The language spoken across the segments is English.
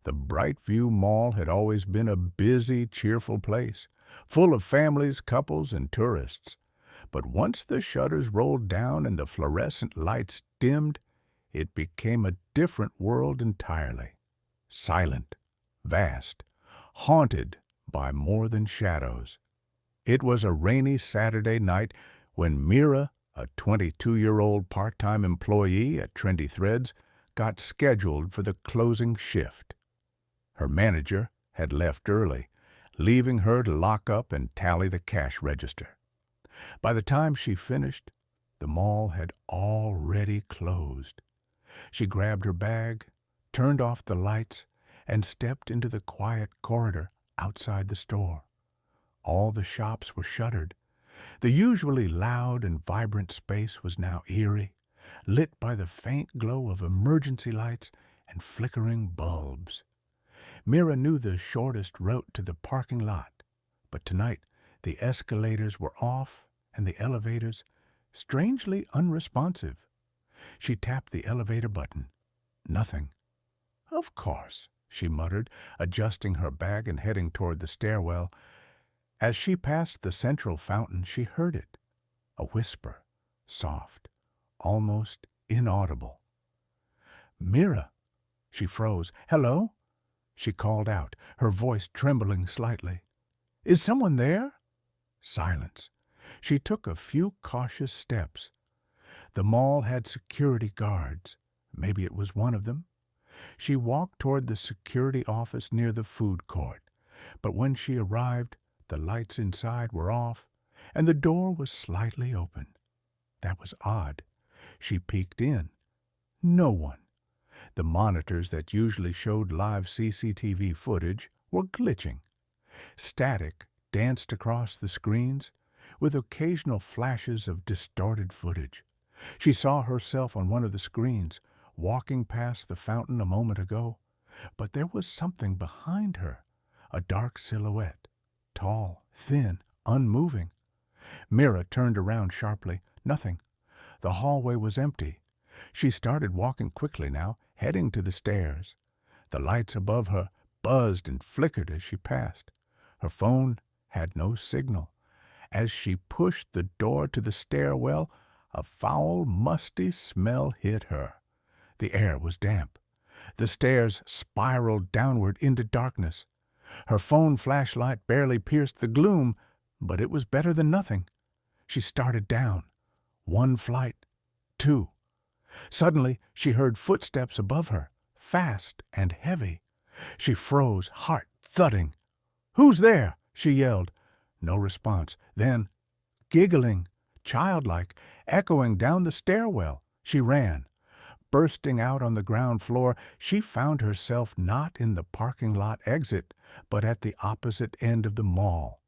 The Brightview Mall had always been a busy, cheerful place, full of families, couples, and tourists. But once the shutters rolled down and the fluorescent lights dimmed, it became a different world entirely. Silent, vast, haunted by more than shadows. It was a rainy Saturday night when Mira, a 22-year-old part-time employee at Trendy Threads, got scheduled for the closing shift. Her manager had left early, leaving her to lock up and tally the cash register. By the time she finished, the mall had already closed. She grabbed her bag, turned off the lights, and stepped into the quiet corridor outside the store. All the shops were shuttered. The usually loud and vibrant space was now eerie, lit by the faint glow of emergency lights and flickering bulbs. Mira knew the shortest route to the parking lot, but tonight the escalators were off and the elevators strangely unresponsive. She tapped the elevator button. Nothing. Of course, she muttered, adjusting her bag and heading toward the stairwell. As she passed the central fountain, she heard it. A whisper, soft, almost inaudible. Mira! She froze. Hello? She called out, her voice trembling slightly. Is someone there? Silence. She took a few cautious steps. The mall had security guards. Maybe it was one of them. She walked toward the security office near the food court, but when she arrived, the lights inside were off, and the door was slightly open. That was odd. She peeked in. No one. The monitors that usually showed live CCTV footage were glitching. Static danced across the screens, with occasional flashes of distorted footage. She saw herself on one of the screens, walking past the fountain a moment ago, but there was something behind her, a dark silhouette, tall, thin, unmoving. Mira turned around sharply. Nothing. The hallway was empty. She started walking quickly now, heading to the stairs. The lights above her buzzed and flickered as she passed. Her phone had no signal. As she pushed the door to the stairwell, a foul, musty smell hit her. The air was damp. The stairs spiraled downward into darkness. Her phone flashlight barely pierced the gloom, but it was better than nothing. She started down. 1 flight, 2. Suddenly, she heard footsteps above her, fast and heavy. She froze, heart thudding. "Who's there?" she yelled. No response. Then, giggling, childlike, echoing down the stairwell, she ran. Bursting out on the ground floor, she found herself not in the parking lot exit, but at the opposite end of the mall.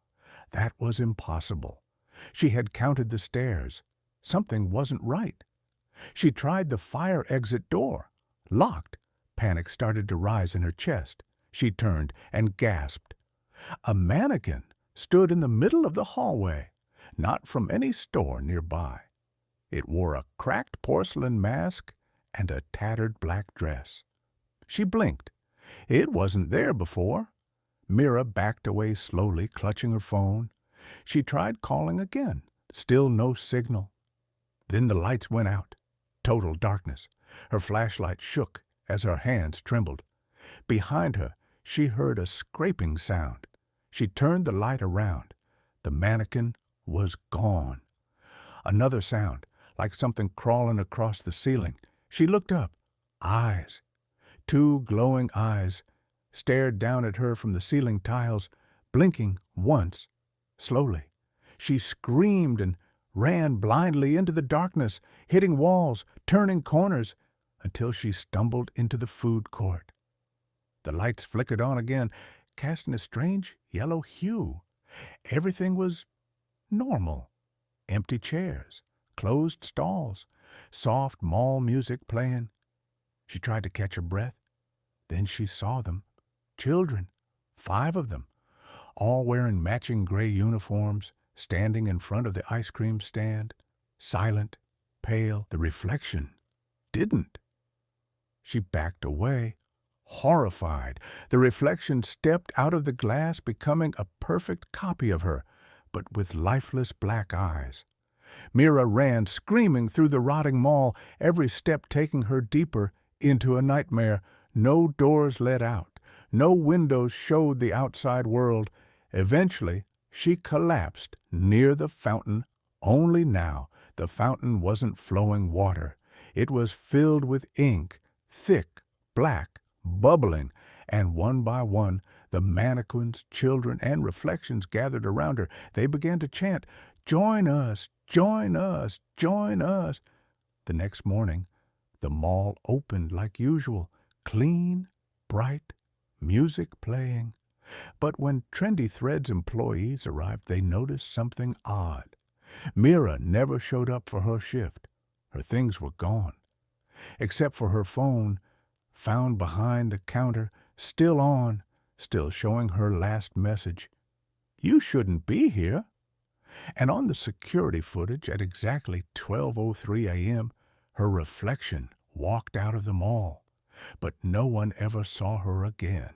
That was impossible. She had counted the stairs. Something wasn't right. She tried the fire exit door. Locked. Panic started to rise in her chest. She turned and gasped. A mannequin stood in the middle of the hallway, not from any store nearby. It wore a cracked porcelain mask and a tattered black dress. She blinked. It wasn't there before. Mira backed away slowly, clutching her phone. She tried calling again. Still no signal. Then the lights went out. Total darkness. Her flashlight shook as her hands trembled. Behind her, she heard a scraping sound. She turned the light around. The mannequin was gone. Another sound, like something crawling across the ceiling. She looked up. Eyes. 2 glowing eyes stared down at her from the ceiling tiles, blinking once, slowly. She screamed and ran blindly into the darkness, hitting walls, turning corners, until she stumbled into the food court. The lights flickered on again, casting a strange yellow hue. Everything was normal. Empty chairs, closed stalls, soft mall music playing. She tried to catch her breath. Then she saw them. Children, 5 of them, all wearing matching gray uniforms, standing in front of the ice cream stand, silent, pale. The reflection didn't. She backed away, Horrified, the reflection stepped out of the glass, becoming a perfect copy of her, but with lifeless black eyes. Mira ran, screaming through the rotting mall, every step taking her deeper into a nightmare. No doors led out. No windows showed the outside world. Eventually, she collapsed near the fountain. Only now, the fountain wasn't flowing water. It was filled with ink, thick, black, bubbling, and one by one, the mannequins, children, and reflections gathered around her. They began to chant, "Join us! Join us! Join us!" The next morning, the mall opened like usual, clean, bright, music playing. But when Trendy Threads employees arrived, they noticed something odd. Mira never showed up for her shift. Her things were gone, except for her phone, found behind the counter, still on, still showing her last message. "You shouldn't be here." And on the security footage at exactly 12:03 a.m., her reflection walked out of the mall. But no one ever saw her again.